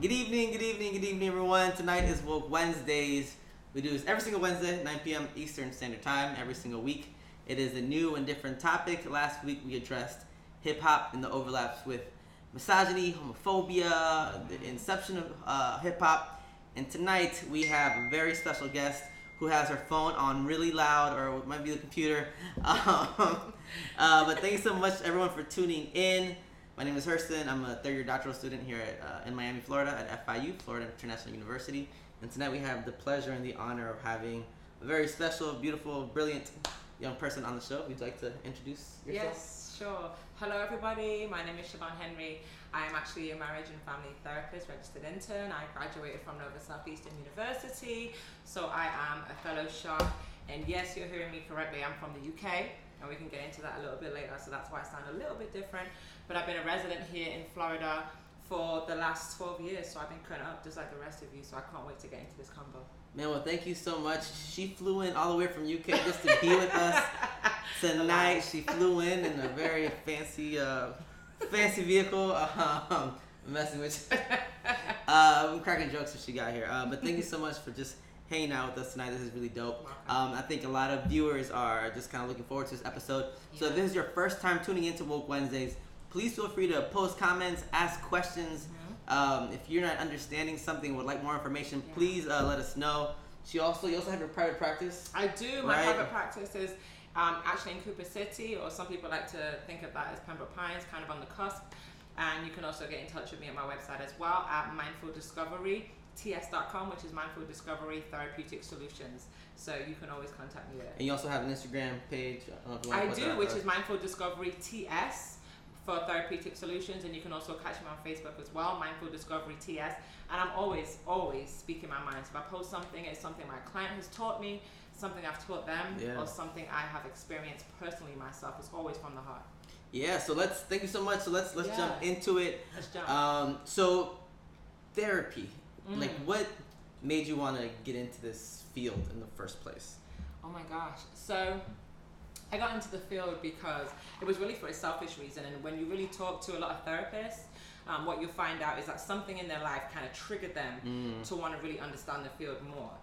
Good evening, everyone. Tonight is Woke Wednesdays. We do this every single Wednesday, 9 p.m. Eastern Standard Time, every single week. It is a new and different topic. Last week we addressed hip-hop and the overlaps with misogyny, homophobia, the inception of hip-hop. And tonight we have a very special guest who has her phone on really loud, or it might be the computer. But thanks so much, everyone, for tuning in. My name is Hurston. I'm a third-year doctoral student here in Miami, Florida, at FIU, Florida International University. And tonight we have the pleasure and the honor of having a very special, beautiful, brilliant young person on the show. Would you like to introduce yourself? Yes, sure. Hello, everybody. My name is Siobhan Henry. I am actually a marriage and family therapist, registered intern. I graduated from Nova Southeastern University, so I am a fellow SHOP. And yes, you're hearing me correctly. I'm from the UK, and we can get into that a little bit later, so that's why I sound a little bit different. But I've been a resident here in Florida for the last 12 years, so I've been current up just like the rest of you, so I can't wait to get into this combo. Man, well, thank you so much. She flew in all the way from UK just to be with us tonight. She flew in a very fancy vehicle. I'm messing with you. I'm cracking jokes when she got here. But thank you so much for just hanging out with us tonight. This is really dope. I think a lot of viewers are just kind of looking forward to this episode. Yeah. So if this is your first time tuning into Woke Wednesdays, please feel free to post comments, ask questions. If you're not understanding something, would like more information, please let us know. You also have your private practice? I do. My private practice is actually in Cooper City, or some people like to think of that as Pembroke Pines, kind of on the cusp. And you can also get in touch with me at my website as well at mindfuldiscoveryts.com, which is Mindful Discovery Therapeutic Solutions. So you can always contact me there. And you also have an Instagram page? I do, which is Mindful Discovery TS for Therapeutic Solutions, and you can also catch me on Facebook as well, Mindful Discovery TS. And I'm always speaking my mind. So if I post something, it's something my client has taught me, something I've taught them, or something I have experienced personally myself. It's always from the heart. Yeah, so thank you so much. So let's jump into it. Let's jump. So therapy, like what made you want to get into this field in the first place? Oh my gosh. So I got into the field because it was really for a selfish reason. And when you really talk to a lot of therapists, what you'll find out is that something in their life kind of triggered them to want to really understand the field more.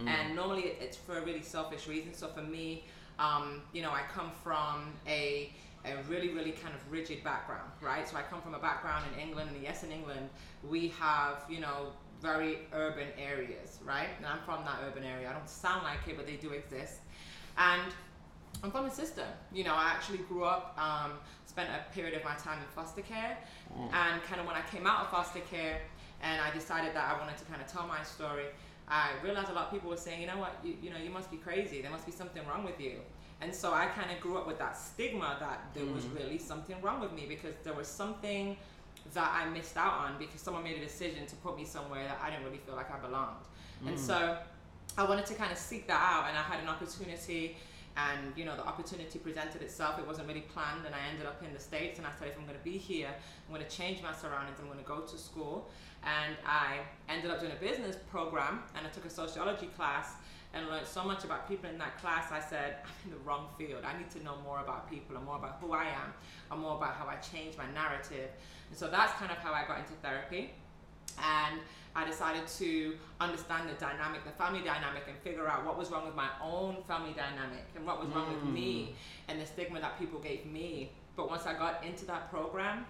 And normally it's for a really selfish reason. So for me, I come from a really, really kind of rigid background, right? So I come from a background in England, and yes, in England, we have, very urban areas, right? And I'm from that urban area. I don't sound like it, but they do exist. And I'm from a system. I actually grew up, spent a period of my time in foster care, and kind of when I came out of foster care and I decided that I wanted to kind of tell my story, I realized a lot of people were saying, you know what, you must be crazy. There must be something wrong with you. And so I kind of grew up with that stigma that there was really something wrong with me, because there was something that I missed out on because someone made a decision to put me somewhere that I didn't really feel like I belonged. And so I wanted to kind of seek that out, and I had an opportunity, and the opportunity presented itself. It wasn't really planned, and I ended up in the States, and I said, if I'm going to be here, I'm going to change my surroundings, I'm going to go to school. And I ended up doing a business program, and I took a sociology class and learned so much about people in that class. I said, I'm in the wrong field. I need to know more about people and more about who I am and more about how I change my narrative. And so that's kind of how I got into therapy. And I decided to understand the dynamic, the family dynamic, and figure out what was wrong with my own family dynamic and what was wrong with me and the stigma that people gave me. But once I got into that program,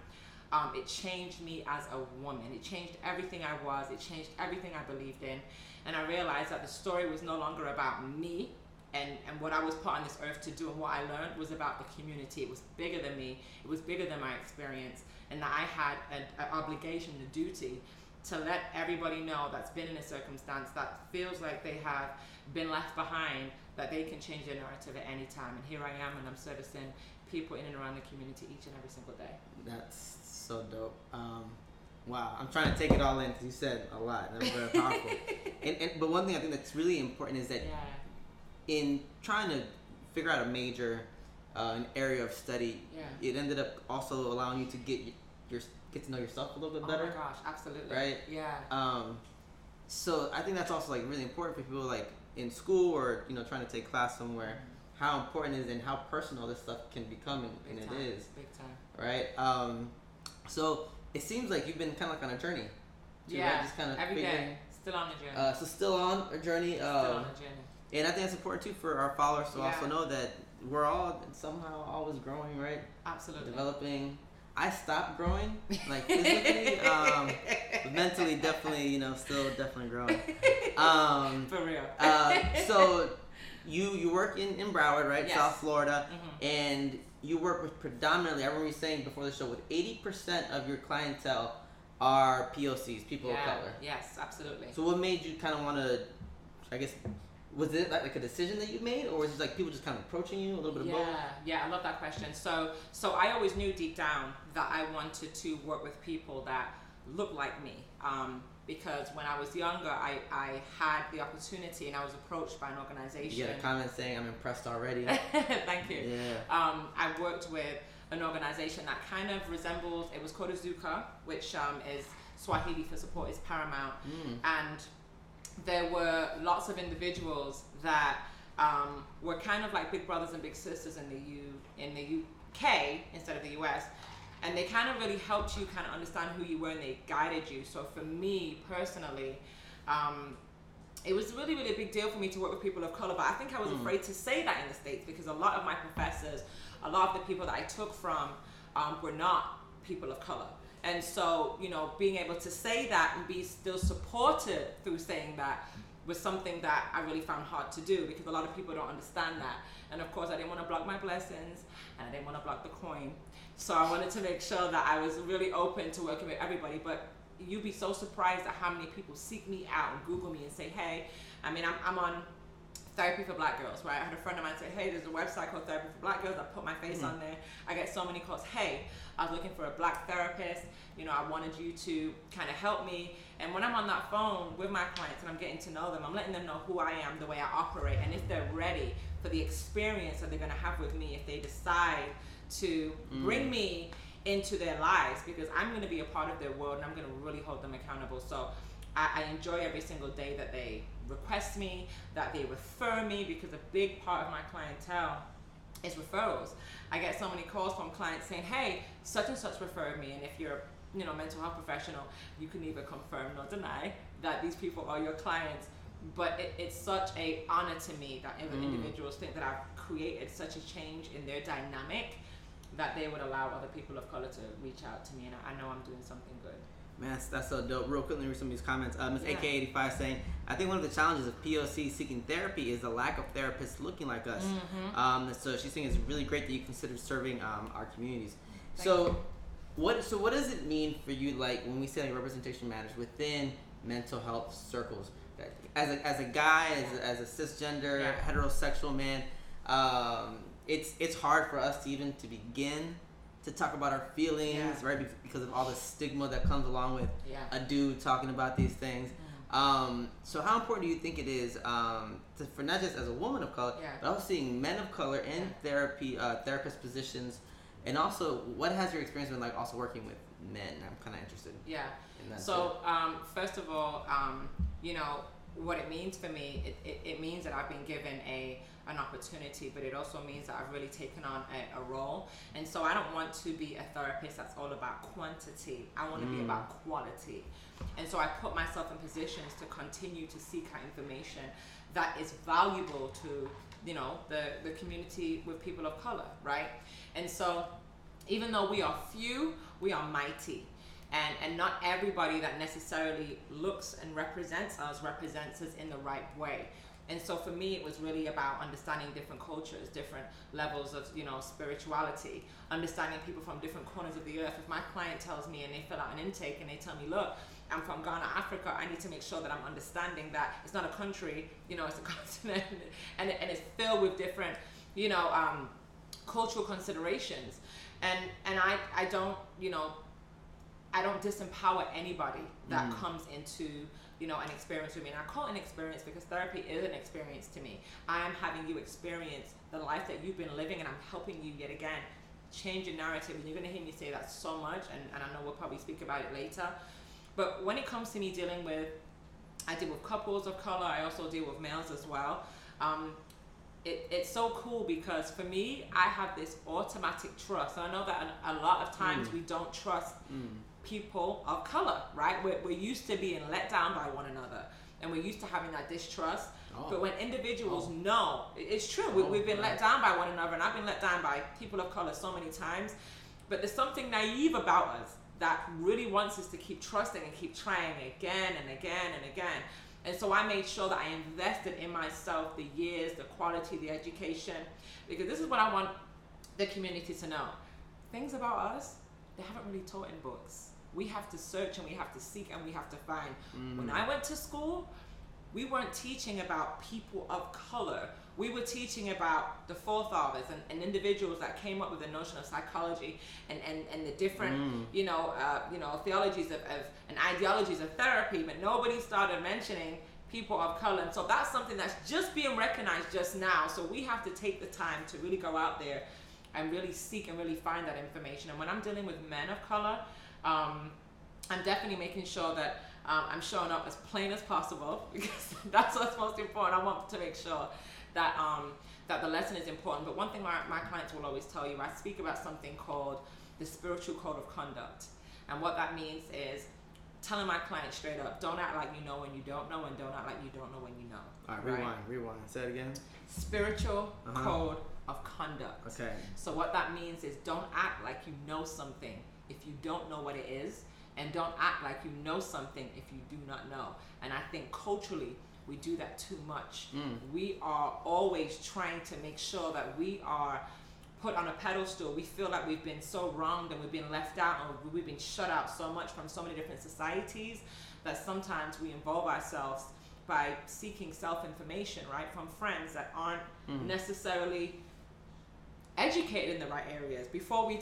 it changed me as a woman. It changed everything I was. It changed everything I believed in. And I realized that the story was no longer about me and what I was put on this earth to do, and what I learned was about the community. It was bigger than me. It was bigger than my experience, and that I had an obligation, a duty, to let everybody know that's been in a circumstance that feels like they have been left behind, that they can change their narrative at any time. And here I am, and I'm servicing people in and around the community each and every single day. That's so dope. Wow, I'm trying to take it all in because you said a lot, and that was very powerful. But one thing I think that's really important is that in trying to figure out a major, an area of study, it ended up also allowing you to get to know yourself a little bit better. Oh my gosh, absolutely. Right? Yeah. So I think that's also like really important for people like in school or trying to take class somewhere. How important it is and how personal this stuff can become, and it is. Big time. Right? So it seems like you've been kind of like on a journey, too, right? Just kind of every figuring. day. Still on the journey. So still on a journey. Still on a journey. And I think that's important too for our followers to also know that we're all somehow always growing, right? Absolutely. Developing. I stopped growing, like physically, but mentally definitely, still definitely growing. For real. So you work in Broward, right? Yes. South Florida, and you work with predominantly, I remember you saying before the show, with 80% of your clientele are POCs, people of color. Yes, absolutely. So what made you kind of want to, I guess, was it like a decision that you made, or was it like people just kind of approaching you, a little bit of both? Yeah, I love that question. So I always knew deep down that I wanted to work with people that look like me. Because when I was younger, I had the opportunity and I was approached by an organization. You get a comment saying, I'm impressed already. Thank you. Yeah. I worked with an organization that kind of resembles, it was called Azuka, which is Swahili for support is paramount. And there were lots of individuals that were kind of like big brothers and big sisters in the UK instead of the US. And they kind of really helped you kind of understand who you were, and they guided you. So for me personally, it was really, really a big deal for me to work with people of color. But I think I was afraid to say that in the States because a lot of my professors, a lot of the people that I took from were not people of color. And so, being able to say that and be still supported through saying that was something that I really found hard to do because a lot of people don't understand that. And of course, I didn't want to block my blessings and I didn't want to block the coin. So I wanted to make sure that I was really open to working with everybody. But you'd be so surprised at how many people seek me out and Google me and say, hey, I mean, I'm on Therapy for Black Girls, right? I had a friend of mine say, hey, there's a website called Therapy for Black Girls. I put my face on there. I get so many calls, hey, I was looking for a black therapist. I wanted you to kind of help me. And when I'm on that phone with my clients and I'm getting to know them, I'm letting them know who I am, the way I operate, and if they're ready for the experience that they're going to have with me, if they decide to bring me into their lives, because I'm going to be a part of their world and I'm going to really hold them accountable. So I enjoy every single day that they request me, that they refer me, because a big part of my clientele is referrals. I get so many calls from clients saying, hey, such and such referred me, and if you're a mental health professional, you can neither confirm nor deny that these people are your clients. But it's such an honor to me that individuals think that I've created such a change in their dynamic that they would allow other people of color to reach out to me, and I know I'm doing something good. Man, that's so dope. Real quickly, read some of these comments. Ms. AK85 saying, I think one of the challenges of POC seeking therapy is the lack of therapists looking like us. So she's saying it's really great that you consider serving our communities. What does it mean for you, like when we say like representation matters within mental health circles? As a guy, as a cisgender, heterosexual man, it's hard for us to even to begin to talk about our feelings, right? Because of all the stigma that comes along with a dude talking about these things. So how important do you think it is for not just as a woman of color, but also seeing men of color in therapist positions, and also what has your experience been like also working with men? I'm kind of interested. In that So first of all, what it means for me, it means that I've been given an opportunity, but it also means that I've really taken on a role. And so I don't want to be a therapist that's all about quantity. I want to be about quality. And so I put myself in positions to continue to seek out information that is valuable to the community with people of color, right? And so even though we are few, we are mighty. And not everybody that necessarily looks and represents us in the right way. And so for me, it was really about understanding different cultures, different levels of, spirituality, understanding people from different corners of the earth. If my client tells me and they fill out an intake and they tell me, look, I'm from Ghana, Africa, I need to make sure that I'm understanding that it's not a country, it's a continent, and it's filled with different, cultural considerations. And I don't, I don't disempower anybody that comes into, an experience with me. And I call it an experience because therapy is an experience to me. I am having you experience the life that you've been living, and I'm helping you yet again change your narrative. And you're going to hear me say that so much, and I know we'll probably speak about it later. But when it comes to me dealing with, I deal with couples of color, I also deal with males as well. It's so cool because for me, I have this automatic trust. And I know that a lot of times we don't trust people of color, right? We're used to being let down by one another, and we're used to having that distrust. But when individuals know, it's true, we've been let down by one another, and I've been let down by people of color so many times. But there's something naive about us that really wants us to keep trusting and keep trying again and again and again. And so I made sure that I invested in myself the years, the quality, the education, because this is what I want the community to know. Things about us, they haven't really taught in books. We have to search and we have to seek and we have to find. When I went to school, we weren't teaching about people of color. We were teaching about the forefathers and individuals that came up with the notion of psychology and the different theologies of and ideologies of therapy, but nobody started mentioning people of color. And so that's something that's just being recognized just now. So we have to take the time to really go out there and really seek and really find that information. And when I'm dealing with men of color, I'm definitely making sure that I'm showing up as plain as possible, because that's what's most important. I want to make sure that that the lesson is important. But one thing my clients will always tell you, I speak about something called the spiritual code of conduct. And what that means is telling my clients straight up, don't act like you know when you don't know, and don't act like you don't know when you know. All right, rewind. Say it again. Spiritual code of conduct. Okay. So what that means is don't act like you know something if you don't know what it is, and don't act like you know something if you do not know. And I think culturally, we do that too much. We are always trying to make sure that we are put on a pedestal. We feel like we've been so wronged and we've been left out, and we've been shut out so much from so many different societies that sometimes we involve ourselves by seeking self-information, right, from friends that aren't necessarily educated in the right areas. Before we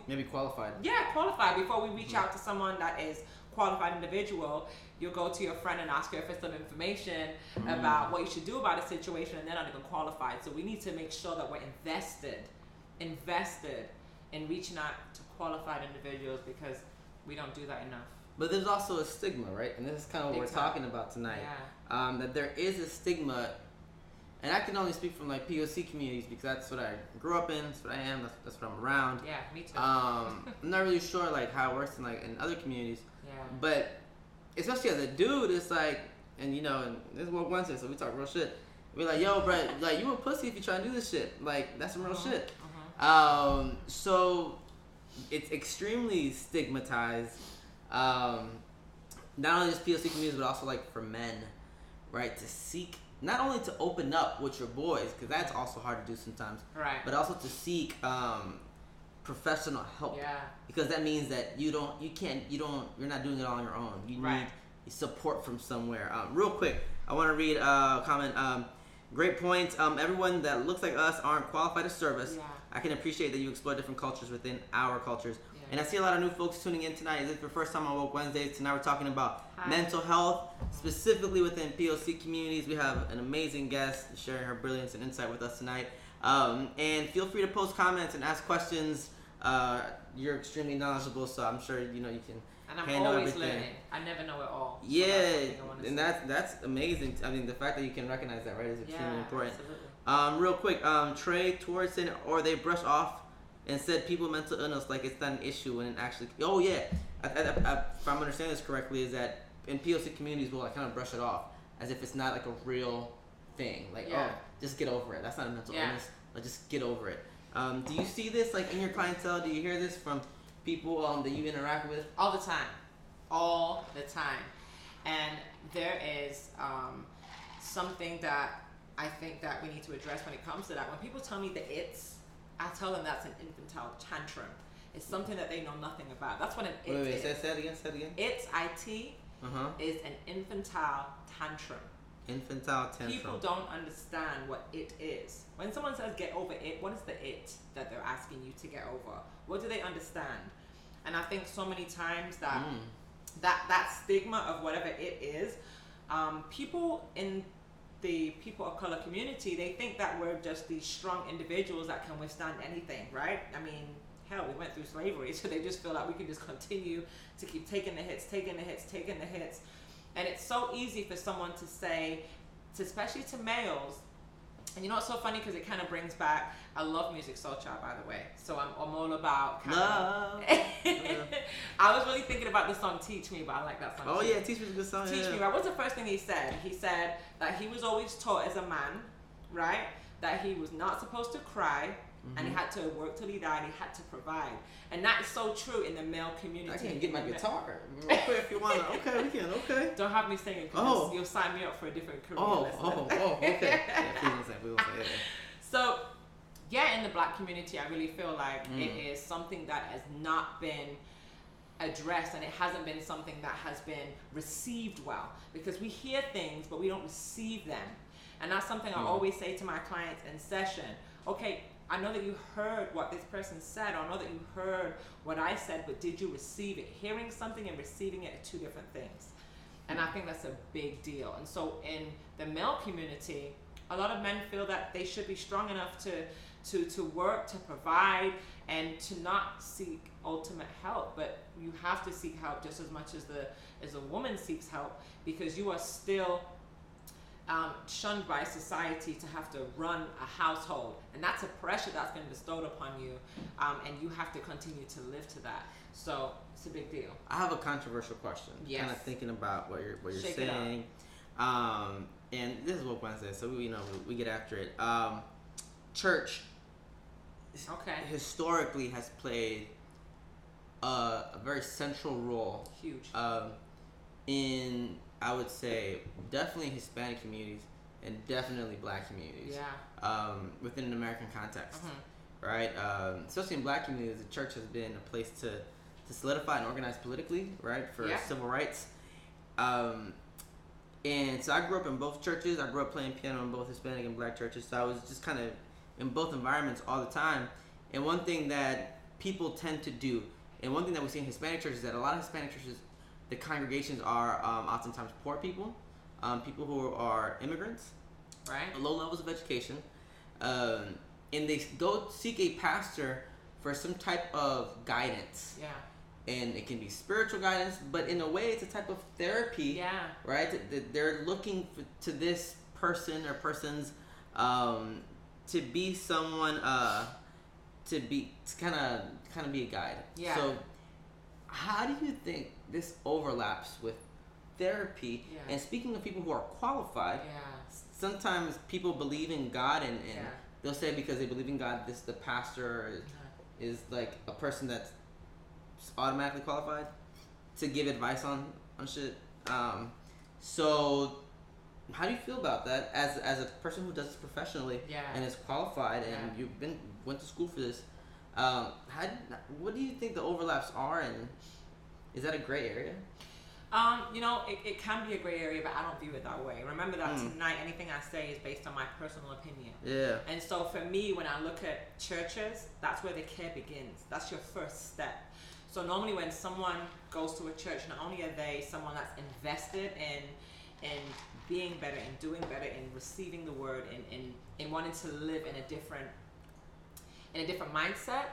maybe qualified. Yeah, qualified. Before we reach out to someone that is qualified individual, you'll go to your friend and ask her for some information about what you should do about a situation, and they're not even qualified. So we need to make sure that we're invested in reaching out to qualified individuals, because we don't do that enough. But there's also a stigma, right? And this is kind of what we're talking about tonight. Yeah. That there is a stigma, and I can only speak from like POC communities because that's what I grew up in, that's what I am, that's what I'm around. Yeah, me too. I'm not really sure like how it works in other communities. Yeah. But especially as a dude, it's like, and and this is what Wednesday, so we talk real shit. We're like, yo, bro, like you a pussy if you try to do this shit. Like that's some real shit. So it's extremely stigmatized. Not only just POC communities, but also like for men, right? To seek, not only to open up with your boys, because that's also hard to do sometimes, right? But also to seek professional help. Yeah. Because that means that you're not doing it all on your own. You need support from somewhere. Real quick, I want to read a comment. Great point. Everyone that looks like us aren't qualified to serve us. Yeah. I can appreciate that you explore different cultures within our cultures. Yeah. And I see a lot of new folks tuning in tonight. Is it your first time on Woke Wednesdays? Tonight we're talking about mental health, specifically within POC communities. We have an amazing guest sharing her brilliance and insight with us tonight. And feel free to post comments and ask questions. You're extremely knowledgeable, so I'm sure you can. And I'm always learning. I never know it all. Yeah, so and that's amazing. I mean, the fact that you can recognize that, right, is extremely important. Absolutely. Real quick, Trey Torreson, or they brush off and said people with mental illness like it's not an issue when it actually. Oh yeah, if I'm understanding this correctly, is that in POC communities we'll like kind of brush it off as if it's not like a real thing. Like just get over it. That's not a mental illness. Like just get over it. Do you see this like in your clientele? Do you hear this from people that you interact with? All the time. And there is something that I think that we need to address when it comes to that. When people tell me the it's, I tell them that's an infantile tantrum. It's something that they know nothing about. That's what an it is. Say it again. It's IT is an infantile tantrum. Infantile tantrum. People don't understand what it is. When someone says get over it, what is the it that they're asking you to get over? What do they understand? And I think so many times that that stigma of whatever it is, people in the people of color community, they think that we're just these strong individuals that can withstand anything, right? I mean, hell, we went through slavery, so they just feel like we can just continue to keep taking the hits. And it's so easy for someone to say, especially to males, And you know what's so funny, because it kind of brings back, I love Music Soul Child, by the way, so I'm all about kind love. I was really thinking about the song Teach Me, but I like that song Oh too. yeah, Teach Me is a good song. Teach yeah. Me, right? What's the first thing he said? He said that he was always taught as a man, right, that he was not supposed to cry, and he had to work till he died. He had to provide, and that is so true in the male community. I can get my guitar real quick if you want to. Okay, we can. Okay. Don't have me singing, because you'll sign me up for a different career. Okay. Yeah, we won't say it. So, yeah, in the black community, I really feel like it is something that has not been addressed, and it hasn't been something that has been received well, because we hear things but we don't receive them. And that's something I always say to my clients in session. Okay, I know that you heard what this person said, or I know that you heard what I said, but did you receive it? Hearing something and receiving it are two different things. And I think that's a big deal. And so in the male community, a lot of men feel that they should be strong enough to work, to provide, and to not seek ultimate help. But you have to seek help just as much as a woman seeks help, because you are still shunned by society to have to run a household, and that's a pressure that's been bestowed upon you, and you have to continue to live to that. So it's a big deal. I have a controversial question. Yes. Kind of thinking about what you're Shake saying. And this is Woke Wednesday, so we get after it. Church historically has played a very central role. Huge. In, I would say, definitely Hispanic communities and definitely black communities. Yeah. Within an American context, right? Especially in black communities, the church has been a place to solidify and organize politically, right, for civil rights. And so I grew up in both churches. I grew up playing piano in both Hispanic and black churches. So I was just kind of in both environments all the time. And one thing that people tend to do, and one thing that we see in Hispanic churches, is that a lot of Hispanic churches, the congregations are oftentimes poor people, people who are immigrants, right, low levels of education, and they go seek a pastor for some type of guidance. Yeah. And it can be spiritual guidance, but in a way, it's a type of therapy. Yeah. Right. They're looking to this person or persons to be someone to kind of be a guide. Yeah. So, how do you think this overlaps with therapy? Yeah. And speaking of people who are qualified, sometimes people believe in God, and they'll say because they believe in God, the pastor is like a person that's automatically qualified to give advice on shit. So how do you feel about that as a person who does this professionally and is qualified and you've went to school for this? What do you think the overlaps are, and is that a gray area? It can be a gray area, but I don't view it that way. Remember that tonight, anything I say is based on my personal opinion. Yeah. And so for me, when I look at churches, that's where the care begins. That's your first step. So normally when someone goes to a church, not only are they someone that's invested in being better, in doing better, in receiving the word, in wanting to live in a different mindset,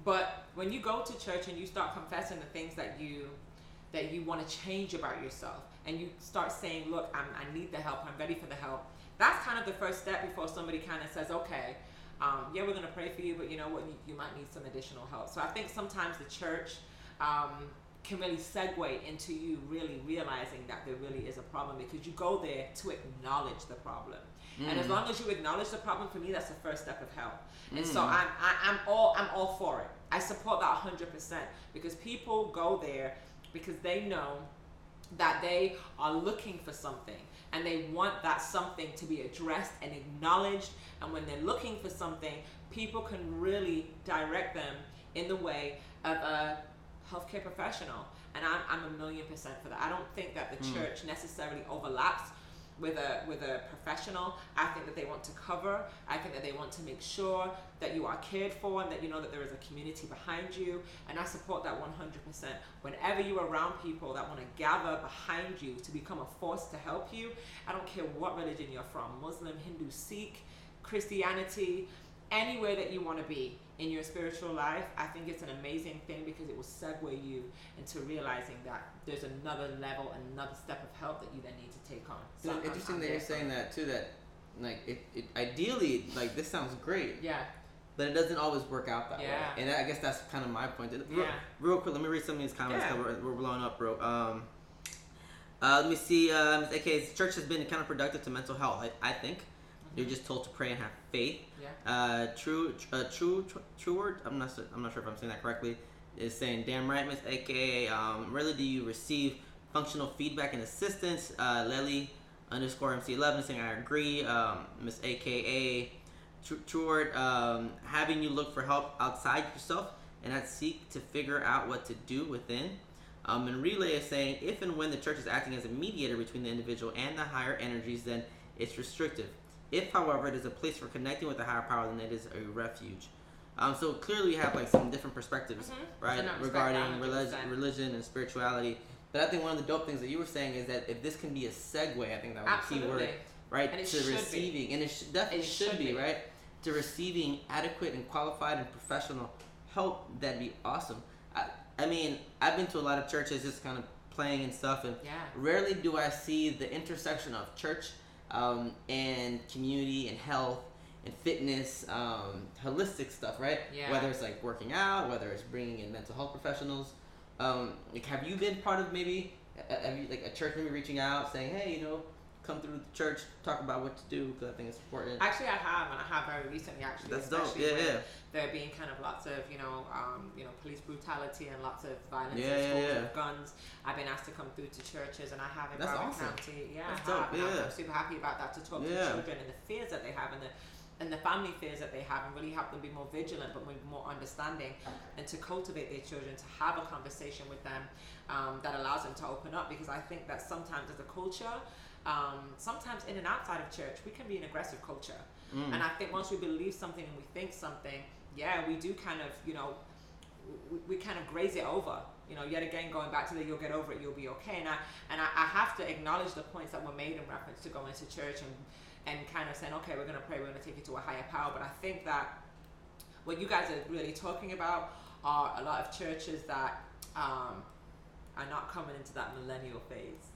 but when you go to church and you start confessing the things that you want to change about yourself, and you start saying, look, I need the help, I'm ready for the help, that's kind of the first step before somebody kind of says, okay, we're going to pray for you, but you know what, you might need some additional help. So I think sometimes the church can really segue into you really realizing that there really is a problem, because you go there to acknowledge the problem. And as long as you acknowledge the problem, for me, that's the first step of help. And so I'm all for it. I support that 100%, because people go there because they know that they are looking for something, and they want that something to be addressed and acknowledged. And when they're looking for something, people can really direct them in the way of a healthcare professional. And I'm 1,000,000% for that. I don't think that the church necessarily overlaps with a professional. I think that they want to cover. I think that they want to make sure that you are cared for, and that you know that there is a community behind you. And I support that 100%. Whenever you're around people that want to gather behind you to become a force to help you, I don't care what religion you're from, Muslim, Hindu, Sikh, Christianity, anywhere that you want to be in your spiritual life, I think it's an amazing thing, because it will segue you into realizing that there's another level, another step of help that you then need to take on. So it's interesting that you're saying that too, that like it ideally, like, this sounds great. Yeah. But it doesn't always work out that way. And I guess that's kind of my point. Real quick, let me read some of these comments because we're blowing up, bro. Let me see. Ms. AK's church has been kind of productive to mental health. I think you're just told to pray and have faith. Yeah. True word. I'm not sure if I'm saying that correctly. Is saying, damn right, Ms. AKA. Rarely do you receive functional feedback and assistance. Lely _ MC11 saying, I agree. Ms. AKA. True word. Having you look for help outside yourself and not seek to figure out what to do within. And Relay is saying, if and when the church is acting as a mediator between the individual and the higher energies, then it's restrictive. If, however, it is a place for connecting with the higher power, then it is a refuge. So clearly we have like some different perspectives, right, regarding religion and spirituality. But I think one of the dope things that you were saying is that if this can be a segue, I think that was a key word, right, to receiving, and it definitely should be, right, to receiving adequate and qualified and professional help. That'd be awesome. I mean, I've been to a lot of churches just kind of playing and stuff, and rarely do I see the intersection of church and community and health and fitness, holistic stuff, right? Yeah. Whether it's like working out, whether it's bringing in mental health professionals. Like, have you been part of maybe a church maybe reaching out saying, hey, come through the church, talk about what to do, because I think it's important. Actually, I have, and I have very recently, actually. That's dope. Yeah. There being kind of lots of, police brutality and lots of violence in schools with guns. I've been asked to come through to churches, and I have in Broward County. Yeah, that's dope. I'm super happy about that, to talk to children and the fears that they have and the family fears that they have, and really help them be more vigilant, but with more understanding, and to cultivate their children, to have a conversation with them that allows them to open up. Because I think that sometimes as a culture, sometimes in and outside of church, we can be an aggressive culture. And I think once we believe something and we think something, we do kind of, we kind of graze it over. Yet again, going back to the you'll get over it, you'll be okay. And I have to acknowledge the points that were made in reference to going to church and kind of saying, okay, we're going to pray, we're going to take you to a higher power. But I think that what you guys are really talking about are a lot of churches that are not coming into that millennial phase.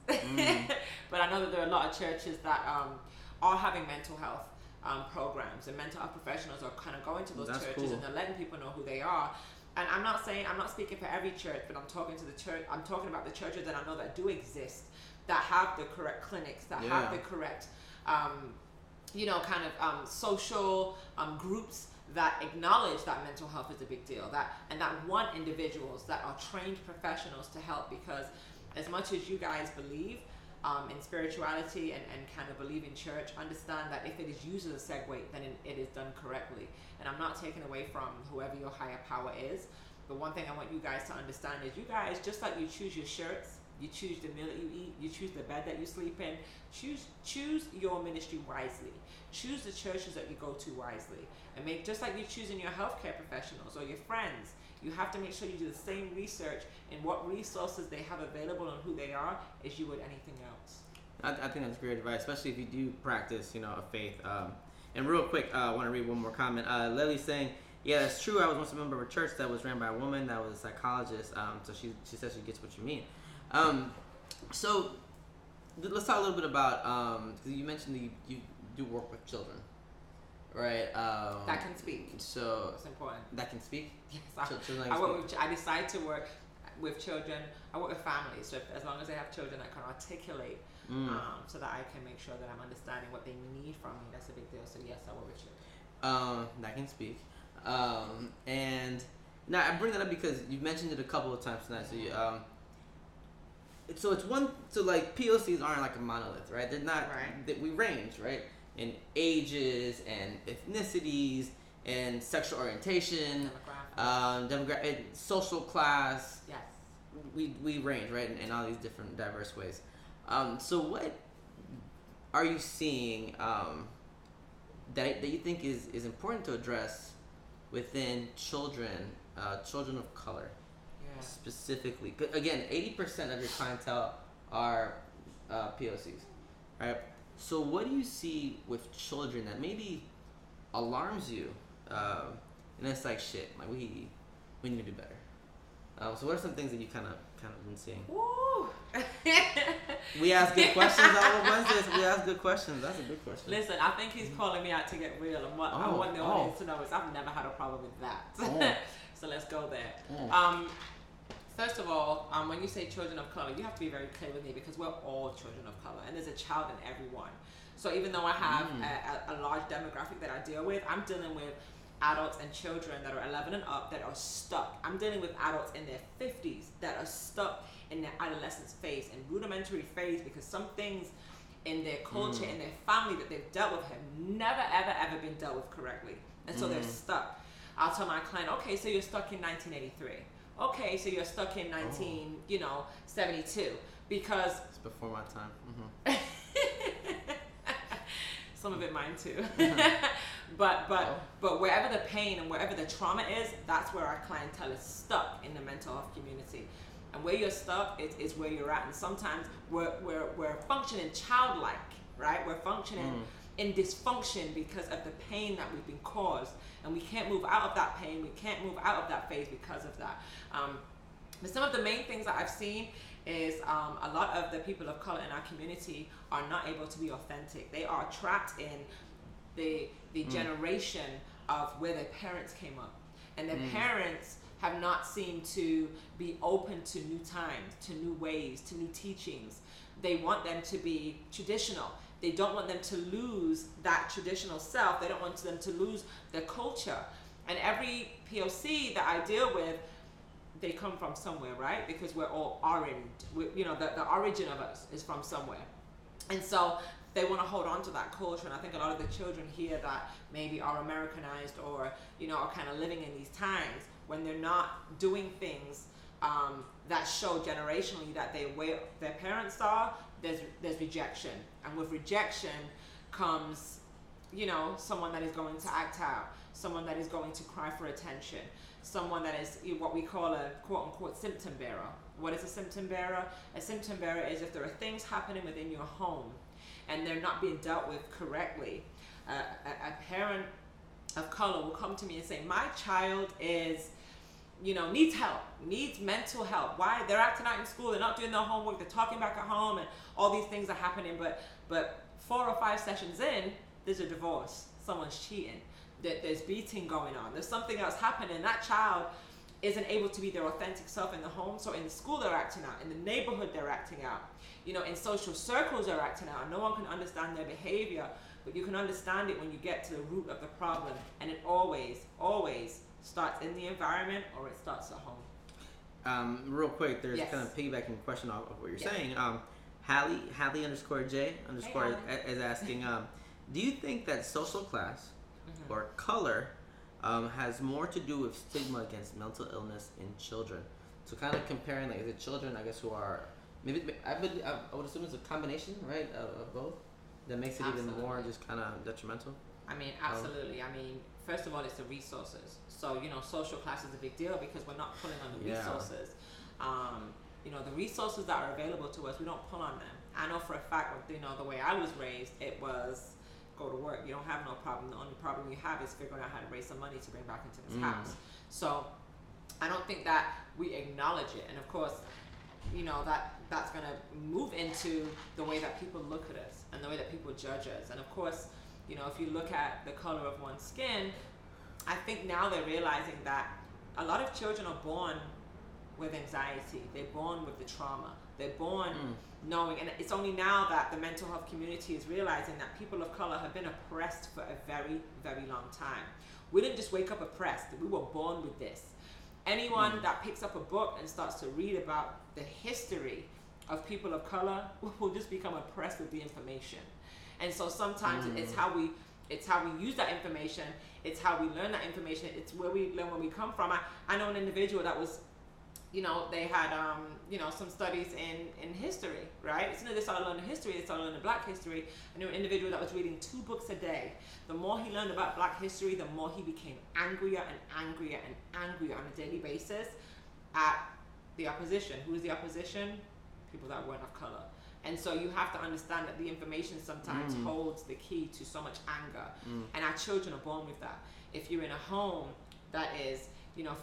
But I know that there are a lot of churches that are having mental health programs, and mental health professionals are kind of going to those churches and they're letting people know who they are. And I'm not speaking for every church, but I'm talking about the churches that I know that do exist, that have the correct clinics, that have the correct social groups that acknowledge that mental health is a big deal, that want individuals that are trained professionals to help. Because as much as you guys believe in spirituality and kind of believe in church, understand that if it is used as a segue, then it is done correctly. And I'm not taking away from whoever your higher power is, but one thing I want you guys to understand is, you guys, just like you choose your shirts, you choose the meal that you eat, you choose the bed that you sleep in, choose your ministry wisely. Choose the churches that you go to wisely. And just like you're choosing your healthcare professionals or your friends, you have to make sure you do the same research in what resources they have available and who they are as you would anything else. I think that's great advice, especially if you do practice, a faith. And real quick, I want to read one more comment. Lily's saying, yeah, that's true. I was once a member of a church that was ran by a woman that was a psychologist. So she says she gets what you mean. So let's talk a little bit about, because you mentioned that you do work with children, right? That can speak. So it's important. That can speak? Yes. I decide to work with children. I work with families. So as long as they have children that can articulate, so that I can make sure that I'm understanding what they need from me, that's a big deal. So yes, I work with children. That can speak. And now I bring that up because you've mentioned it a couple of times tonight. So you, so it's one. So like POCs aren't like a monolith, right? They're not. Right. We range, right, in ages and ethnicities and sexual orientation, demographic, social class. Yes. We range, right, in all these different diverse ways. So what are you seeing that you think is important to address within children of color? Specifically, again, 80% of your clientele are POCs, right? So what do you see with children that maybe alarms you, and it's like, shit, like we need to do better? So what are some things that you kind of been seeing? Woo! We ask good questions on Wednesdays. We ask good questions. That's a good question. Listen, I think he's calling me out to get real, and what I want the audience to know is I've never had a problem with that. So let's go there. First of all, when you say children of color, you have to be very clear with me because we're all children of color, and there's a child in everyone. So even though I have a large demographic that I deal with, I'm dealing with adults and children that are 11 and up that are stuck. I'm dealing with adults in their 50s that are stuck in their adolescence phase and rudimentary phase because some things in their culture, in their family that they've dealt with have never, ever been dealt with correctly. And so they're stuck. I'll tell my client, okay, so you're stuck in 1983. Okay, so you're stuck in 1972 because... It's before my time. Some of it mine too. But wherever the pain and wherever the trauma is, that's where our clientele is stuck in the mental health community. And where you're stuck is where you're at. And sometimes we're functioning childlike, right? We're functioning in dysfunction because of the pain that we've been caused. And we can't move out of that pain. We can't move out of that phase because of that. But some of the main things that I've seen is a lot of the people of color in our community are not able to be authentic. They are trapped in the generation of where their parents came up. And their parents have not seemed to be open to new times, to new ways, to new teachings. They want them to be traditional. They don't want them to lose that traditional self. They don't want them to lose their culture. And every POC that I deal with, they come from somewhere, right? Because we're all the origin of us is from somewhere. And so they want to hold on to that culture. And I think a lot of the children here that maybe are Americanized or, are kind of living in these times when they're not doing things that show generationally that where their parents are, there's rejection. And with rejection comes, someone that is going to act out, someone that is going to cry for attention, someone that is what we call a quote-unquote symptom bearer. What is a symptom bearer? A symptom bearer is if there are things happening within your home and they're not being dealt with correctly. A parent of color will come to me and say, my child is, needs help, needs mental help. Why? They're acting out in school, they're not doing their homework, they're talking back at home, and all these things are happening, but 4 or 5 sessions in, there's a divorce, someone's cheating, there's beating going on, there's something else happening. That child isn't able to be their authentic self in the home, so in the school they're acting out, in the neighborhood they're acting out, in social circles they're acting out. No one can understand their behavior, but you can understand it when you get to the root of the problem, and it always starts in the environment or it starts at home. Real quick, there's kind of piggybacking question off of what you're saying. Hallie _J_ is asking, do you think that social class or color has more to do with stigma against mental illness in children? So kind of comparing, like, the children, I guess, who are maybe I would assume it's a combination, right, of both that makes it even more just kind of detrimental. I mean, absolutely. First of all, it's the resources. So, social class is a big deal because we're not pulling on the resources. The resources that are available to us, we don't pull on them. I know for a fact, the way I was raised, it was go to work. You don't have no problem. The only problem you have is figuring out how to raise some money to bring back into this house. So I don't think that we acknowledge it. And of course, that's going to move into the way that people look at us and the way that people judge us. And of course, if you look at the color of one's skin, I think now they're realizing that a lot of children are born with anxiety. They're born with the trauma. They're born knowing, and it's only now that the mental health community is realizing that people of color have been oppressed for a very, very long time. We didn't just wake up oppressed. We were born with this. Anyone that picks up a book and starts to read about the history of people of color will just become oppressed with the information. And so sometimes it's how we use that information. It's how we learn that information. It's where we learn where we come from. I know an individual that was, they had, some studies in history, right? As soon as they started learning history, they started learning Black history. I knew an individual that was reading 2 books a day. The more he learned about Black history, the more he became angrier and angrier and angrier on a daily basis at the opposition. Who is the opposition? People that weren't of color. And so you have to understand that the information sometimes holds the key to so much anger. And our children are born with that. If you're in a home that is,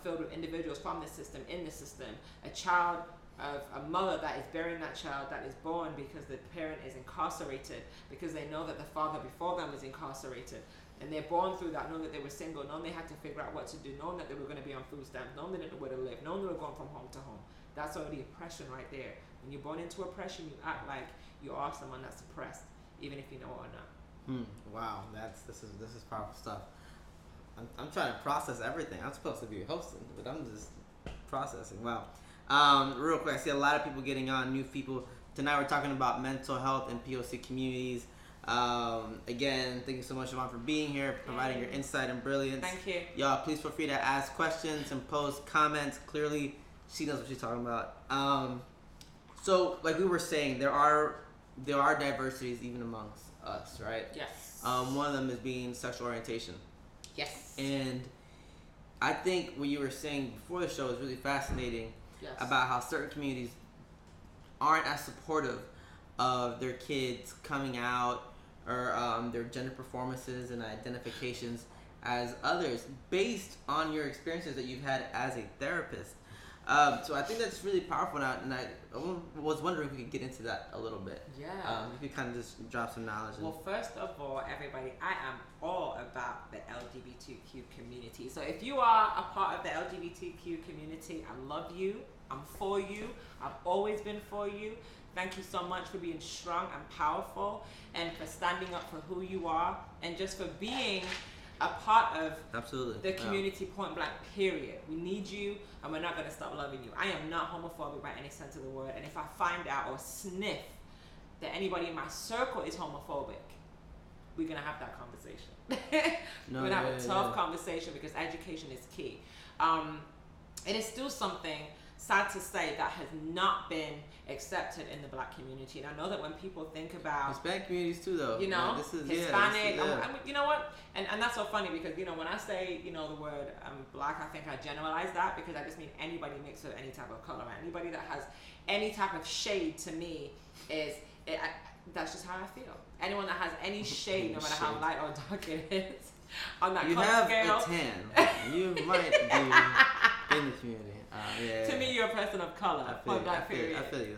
filled with individuals from the system, in the system, a child of a mother that is burying that child that is born because the parent is incarcerated, because they know that the father before them was incarcerated, and they're born through that, knowing that they were single, knowing they had to figure out what to do, knowing that they were going to be on food stamps, knowing they didn't know where to live, knowing they were going from home to home. That's already oppression right there. When you're born into oppression, you act like you are someone that's oppressed, even if you know it or not. Wow, this is powerful stuff. I'm trying to process everything. I'm supposed to be hosting, but I'm just processing. Wow. Real quick, I see a lot of people getting on, new people. Tonight we're talking about mental health and POC communities. Again, thank you so much, Siobhan, for being here, providing your insight and brilliance. Thank you. Y'all, please feel free to ask questions and post comments. Clearly, she knows what she's talking about. So, like we were saying, there are diversities even amongst us, right? Yes. One of them is being sexual orientation. Yes. And I think what you were saying before the show is really fascinating. Yes. About how certain communities aren't as supportive of their kids coming out or their gender performances and identifications as others, based on your experiences that you've had as a therapist. So I think that's really powerful now, and I was wondering if we could get into that a little bit. Yeah. If you kind of just drop some knowledge. Well, first of all, everybody, I am all about the LGBTQ community. So if you are a part of the LGBTQ community, I love you. I'm for you. I've always been for you. Thank you so much for being strong and powerful, and for standing up for who you are, and just for being a part of the community, point blank, period. We need you, and we're not going to stop loving you. I am not homophobic by any sense of the word, and if I find out or sniff that anybody in my circle is homophobic, we're going to have that conversation. We're going to have a tough conversation, because education is key. It is still something, sad to say, that has not been accepted in the Black community. And I know that when people think about Hispanic communities too, though, you know, this is, Hispanic, you know what, and that's so funny, because, you know, when I say, you know, the word Black, I think I generalize that, because I just mean anybody mixed with any type of color. Anybody that has any type of shade, to me, that's just how I feel. Anyone that has any shade, no matter how light or dark it is, on that color scale. You have a tan. You might be in the community. To me, you're a person of color. I feel you.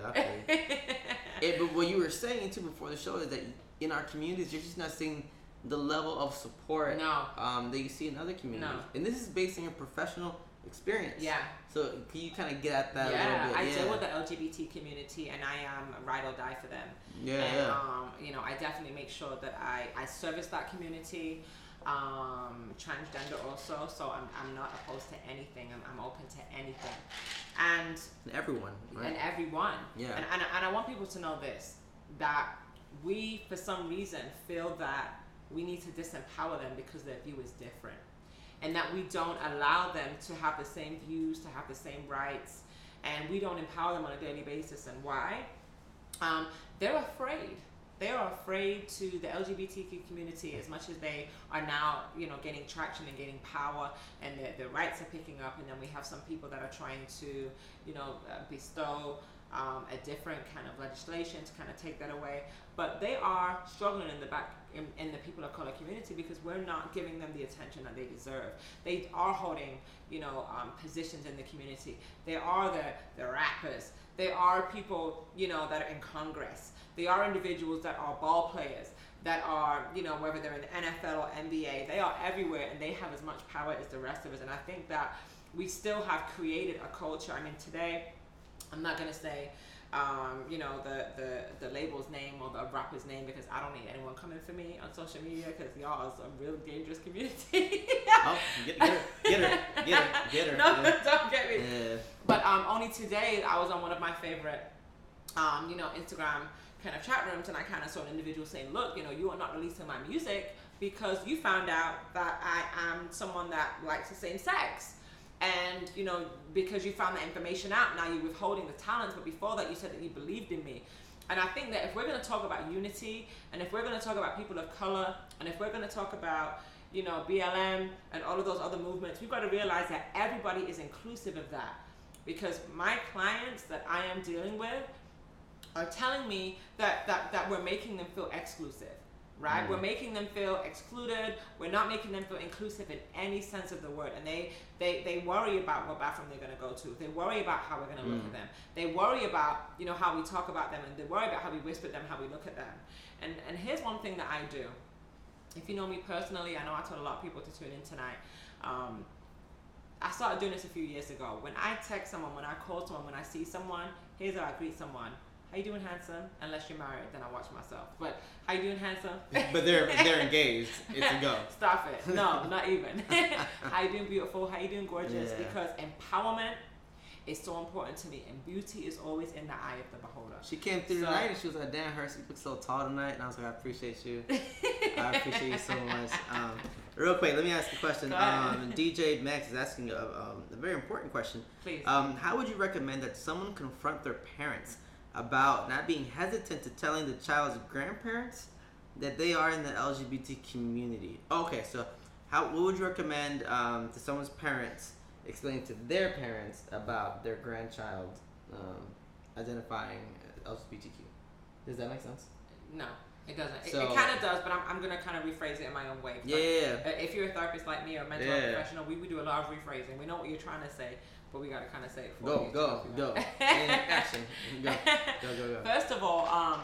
But what you were saying too before the show is that in our communities, you're just not seeing the level of support that you see in other communities. No. And this is based on your professional experience. Yeah. So can you kind of get at that a little bit? I deal with the LGBT community, and I am ride or die for them. You know, I definitely make sure that I service that community. Transgender also, so I'm not opposed to anything. I'm open to anything, and everyone, right? And everyone. Yeah. And I want people to know this, that we, for some reason, feel that we need to disempower them because their view is different, and that we don't allow them to have the same views, to have the same rights, and we don't empower them on a daily basis. And why? They're afraid. They are afraid to the LGBTQ community, as much as they are now, you know, getting traction and getting power, and their rights are picking up. And then we have some people that are trying to, you know, bestow a different kind of legislation to kind of take that away. But they are struggling in the people of color community, because we're not giving them the attention that they deserve. They are holding, you know, positions in the community. They are the rappers. They are people, you know, that are in Congress. They are individuals that are ball players, that are, you know, whether they're in the NFL or NBA, they are everywhere, and they have as much power as the rest of us. And I think that we still have created a culture. I mean, today, I'm not going to say, you know, the label's name or the rapper's name, because I don't need anyone coming for me on social media, because y'all is a really dangerous community. Oh, get her. No, don't get me. Yeah. But only today, I was on one of my favorite, you know, Instagram kind of chat rooms, and I kind of saw an individual saying, look, you know, you are not releasing my music because you found out that I am someone that likes the same sex. And, you know, because you found that information out, now you're withholding the talents, but before that you said that you believed in me. And I think that if we're going to talk about unity, and if we're going to talk about people of color, and if we're going to talk about, you know, BLM and all of those other movements, we've got to realize that everybody is inclusive of that. Because my clients that I am dealing with are telling me that we're making them feel exclusive. right? We're making them feel excluded. We're not making them feel inclusive in any sense of the word. And they worry about what bathroom they're going to go to. They worry about how we're going to look at them. They worry about, you know, how we talk about them, and they worry about how we whisper at them, how we look at them. And here's one thing that I do. If you know me personally, I know I told a lot of people to tune in tonight. I started doing this a few years ago. When I text someone, when I call someone, when I see someone, here's how I greet someone. How you doing, handsome? Unless you're married, then I watch myself. But how you doing, handsome? But they're engaged. It's a go. Stop it. No, not even. How you doing, beautiful? How you doing, gorgeous? Yeah. Because empowerment is so important to me, and beauty is always in the eye of the beholder. She came through tonight and she was like, "Damn, Hurst, you look so tall tonight." And I was like, "I appreciate you. I appreciate you so much." Real quick, let me ask you a question. DJ Max is asking a very important question. Please. How would you recommend that someone confront their parents about not being hesitant to telling the child's grandparents that they are in the LGBT community? Okay, so what would you recommend to someone's parents explaining to their parents about their grandchild identifying LGBTQ? Does that make sense? No, it doesn't. It kind of does, but I'm going to kind of rephrase it in my own way. If you're a therapist like me or a mental health professional, we do a lot of rephrasing. We know what you're trying to say, but we got to kind of say it for you. Go. Action. Go. First of all,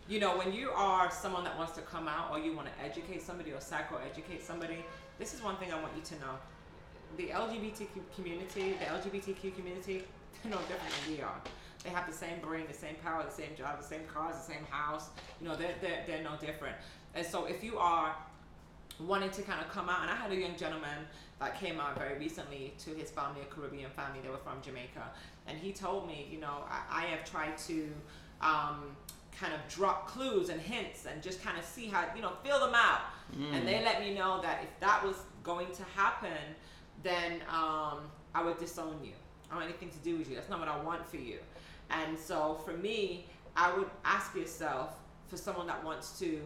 you know, when you are someone that wants to come out, or you want to educate somebody or psychoeducate somebody, this is one thing I want you to know. The LGBTQ community, they're no different than we are. They have the same brain, the same power, the same job, the same cars, the same house. You know, they're no different. And so if you are wanting to kind of come out, and I had a young gentleman that came out very recently to his family, a Caribbean family. They were from Jamaica, and he told me, you know, I have tried to kind of drop clues and hints and just kind of see how, you know, feel them out. And they let me know that if that was going to happen, then I would disown you. I don't want anything to do with you. That's not what I want for you. And so for me, I would ask yourself, for someone that wants to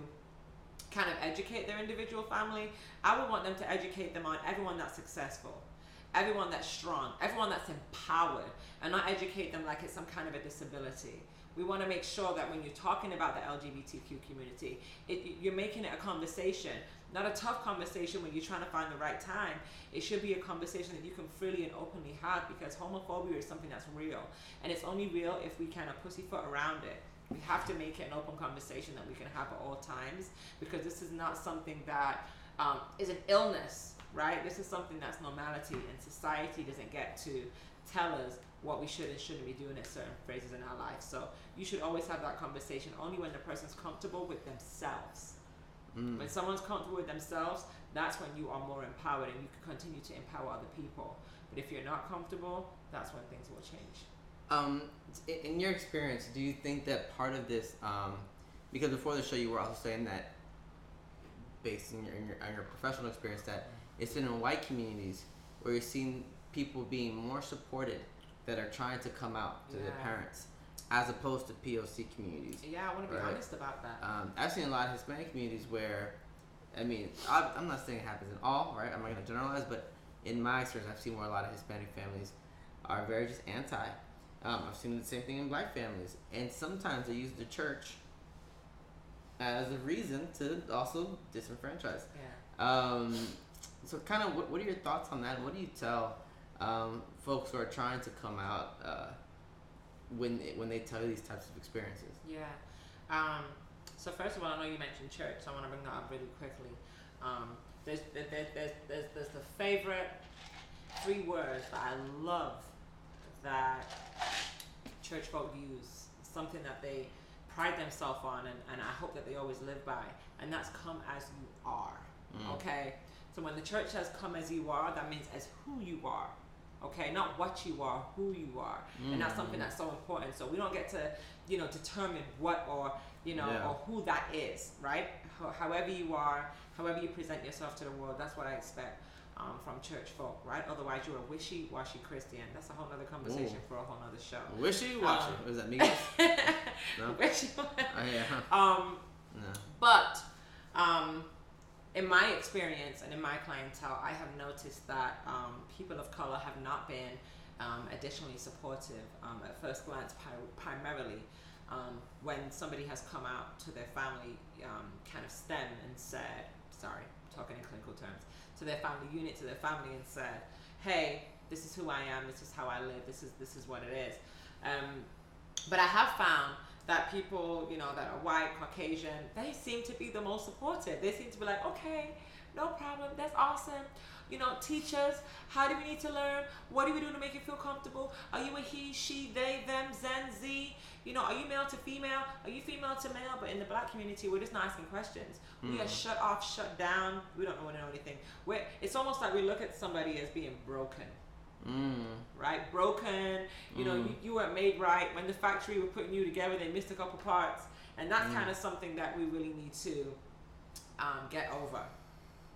kind of educate their individual family, I would want them to educate them on everyone that's successful, everyone that's strong, everyone that's empowered, and not educate them like it's some kind of a disability. We want to make sure that when you're talking about the LGBTQ community, you're making it a conversation, not a tough conversation when you're trying to find the right time. It should be a conversation that you can freely and openly have, because homophobia is something that's real, and it's only real if we kind of pussyfoot around it. We have to make it an open conversation that we can have at all times, because this is not something that is an illness, right? This is something that's normality, and society doesn't get to tell us what we should and shouldn't be doing at certain phases in our life. So you should always have that conversation only when the person's comfortable with themselves. When someone's comfortable with themselves, that's when you are more empowered, and you can continue to empower other people. But if you're not comfortable, that's when things will change. In your experience, do you think that part of this, because before the show you were also saying that, based on your professional experience, that it's been in white communities where you're seeing people being more supported that are trying to come out to their parents, as opposed to POC communities. Yeah, I want to be honest about that. I've seen a lot of Hispanic communities where, I mean, I'm not saying it happens in all, right? I'm not going to generalize, but in my experience, I've seen where a lot of Hispanic families are very just anti. I've seen the same thing in black families, and sometimes they use the church as a reason to also disenfranchise. So kind of what are your thoughts on that? What do you tell folks who are trying to come out when they tell you these types of experiences? So first of all, I know you mentioned church, so I want to bring that up really quickly. There's the favorite 3 words that I love that church folk use, something that they pride themselves on, and I hope that they always live by, and that's come as you are. Okay? So when the church says come as you are, that means as who you are. Okay, not what you are, who you are. And that's something that's so important. So we don't get to, you know, determine what or, you know, or who that is, right? However you are, however you present yourself to the world, that's what I expect from church folk, right? Otherwise, you're a wishy-washy Christian. That's a whole other conversation for a whole other show. Wishy-washy? What does that mean? No? Wishy-washy. But in my experience and in my clientele, I have noticed that people of color have not been additionally supportive at first glance, primarily. when somebody has come out to their family kind of stem and said, sorry, talking in clinical terms, to their family unit, to their family, and said, hey, this is who I am, this is how I live, this is what it is. But I have found that people, you know, that are white, Caucasian, they seem to be the most supportive. They seem to be like, okay, no problem, that's awesome. You know, teach us, how do we need to learn? What do we do to make you feel comfortable? Are you a he, she, they, them, zen, z? You know, are you male to female? Are you female to male? But in the black community, we're just not asking questions. We are shut off, shut down. We don't want to know anything. It's almost like we look at somebody as being broken. Right? Broken. You know, you weren't made right. When the factory were putting you together, they missed a couple parts. And that's kind of something that we really need to get over.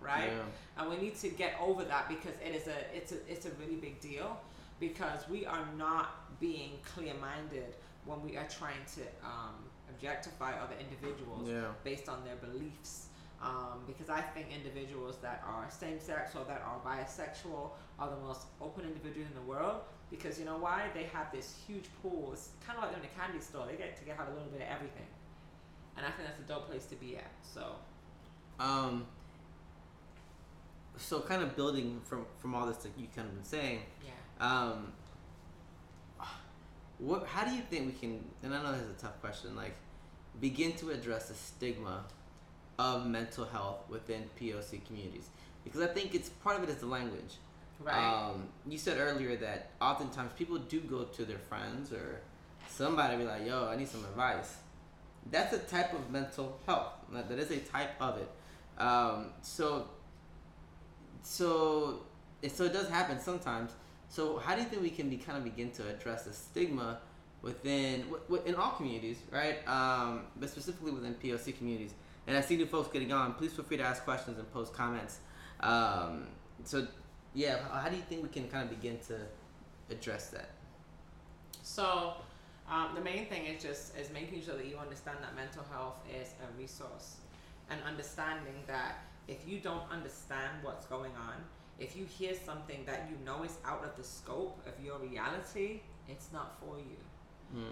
Right? Yeah. And we need to get over that because it's a really big deal, because we are not being clear-minded when we are trying to objectify other individuals based on their beliefs. Because I think individuals that are same-sex or that are bisexual are the most open individuals in the world, because you know why? They have this huge pool. It's kind of like in a candy store. They get to have a little bit of everything. And I think that's a dope place to be at. So kind of building from all this that you kind of been saying, how do you think we can, and I know this is a tough question, like begin to address the stigma of mental health within POC communities? Because I think it's part of it is the language. Right. You said earlier that oftentimes people do go to their friends or somebody be like, yo, I need some advice. That's a type of mental health. That is a type of it. So it does happen sometimes. So how do you think we can begin to address the stigma within in all communities, right? But specifically within POC communities. And I see new folks getting on. Please feel free to ask questions and post comments. How do you think we can kind of begin to address that? So the main thing is making sure that you understand that mental health is a resource, and understanding that if you don't understand what's going on, if you hear something that you know is out of the scope of your reality, it's not for you.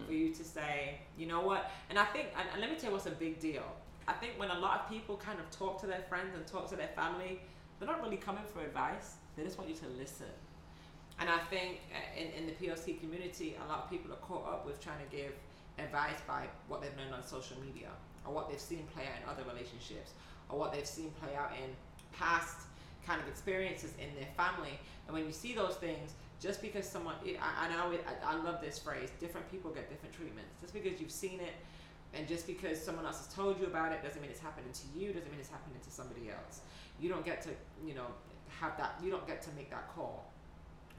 For you to say, you know what? And I think, and let me tell you what's a big deal. I think when a lot of people kind of talk to their friends and talk to their family, they're not really coming for advice. They just want you to listen. And I think in the POC community, a lot of people are caught up with trying to give advice by what they've learned on social media, or what they've seen play out in other relationships, or what they've seen play out in past kind of experiences in their family. And when you see those things, just because someone, I love this phrase, different people get different treatments. Just because you've seen it, and just because someone else has told you about it, doesn't mean it's happening to you, doesn't mean it's happening to somebody else. You don't get to, have that, you don't get to make that call,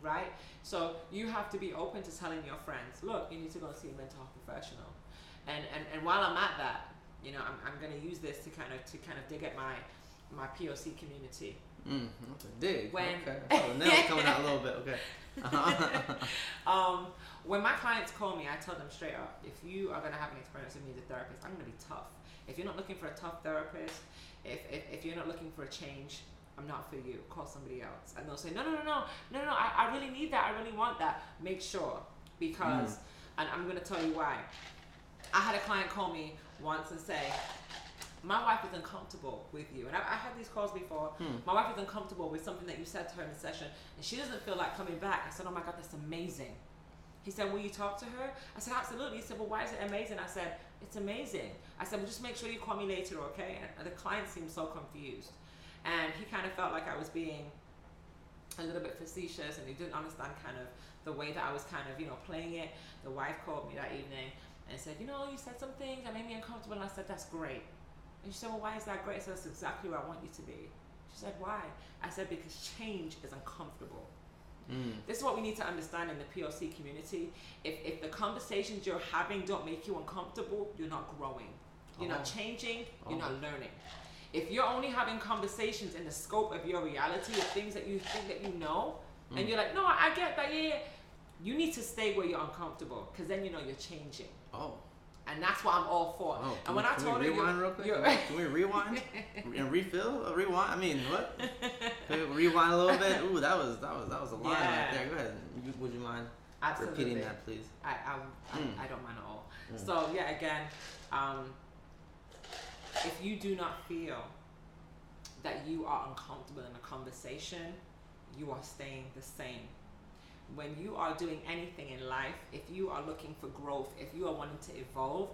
right? So you have to be open to telling your friends, look, you need to go see a mental health professional. And while I'm at that, I'm going to use this to kind of dig at my POC community. Dig. Okay. So now it's coming out a little bit. Okay. When my clients call me, I tell them straight up, if you are going to have an experience with me as a therapist, I'm going to be tough. If you're not looking for a tough therapist, if you're not looking for a change, I'm not for you. Call somebody else. And they'll say, no, I really need that. I really want that. Make sure, because, and I'm going to tell you why. I had a client call me once and say, my wife is uncomfortable with you. And I had these calls before. My wife is uncomfortable with something that you said to her in the session, and she doesn't feel like coming back. I said, oh my God, that's amazing. He said, will you talk to her? I said, absolutely. He said, well, why is it amazing? I said, it's amazing. I said, well, just make sure you call me later, okay? And the client seemed so confused. And he kind of felt like I was being a little bit facetious, and he didn't understand kind of the way that I was kind of, playing it. The wife called me that evening and said, you said some things that made me uncomfortable. And I said, that's great. And she said, well, why is that great? I said, that's exactly where I want you to be. She said, why? I said, because change is uncomfortable. This is what we need to understand in the POC community. If the conversations you're having don't make you uncomfortable, you're not growing. You're not changing. You're not learning. If you're only having conversations in the scope of your reality, of things that you think that you know, and you're like, no, I get that, yeah, you need to stay where you're uncomfortable, because then you're changing. And that's what I'm all for. And when I told her, rewind real quick? Can we rewind and refill? Rewind? I mean, what? Rewind a little bit. Ooh, that was a line right there. Go ahead. Would you mind repeating that, please? I don't mind at all. So yeah, again, if you do not feel that you are uncomfortable in a conversation, you are staying the same. When you are doing anything in life, if you are looking for growth, if you are wanting to evolve,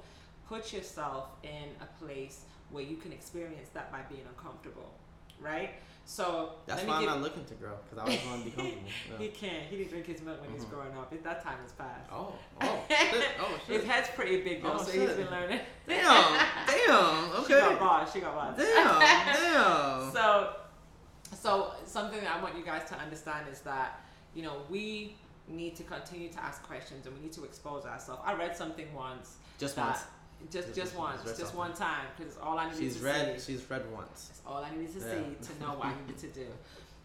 put yourself in a place where you can experience that by being uncomfortable, right? So that's why I'm not looking to grow, because I always want to be comfortable. Yeah. He can't. He didn't drink his milk when he was growing up. That time is past. Oh, shit. His head's pretty big though, so shit. he's been learning. Damn. Okay. She got bars. Damn. So something that I want you guys to understand is that, you know, we need to continue to ask questions and we need to expose ourselves. I read something once. Just one time, because all I needed to see. She's read once. It's all I needed to see to know what I needed to do.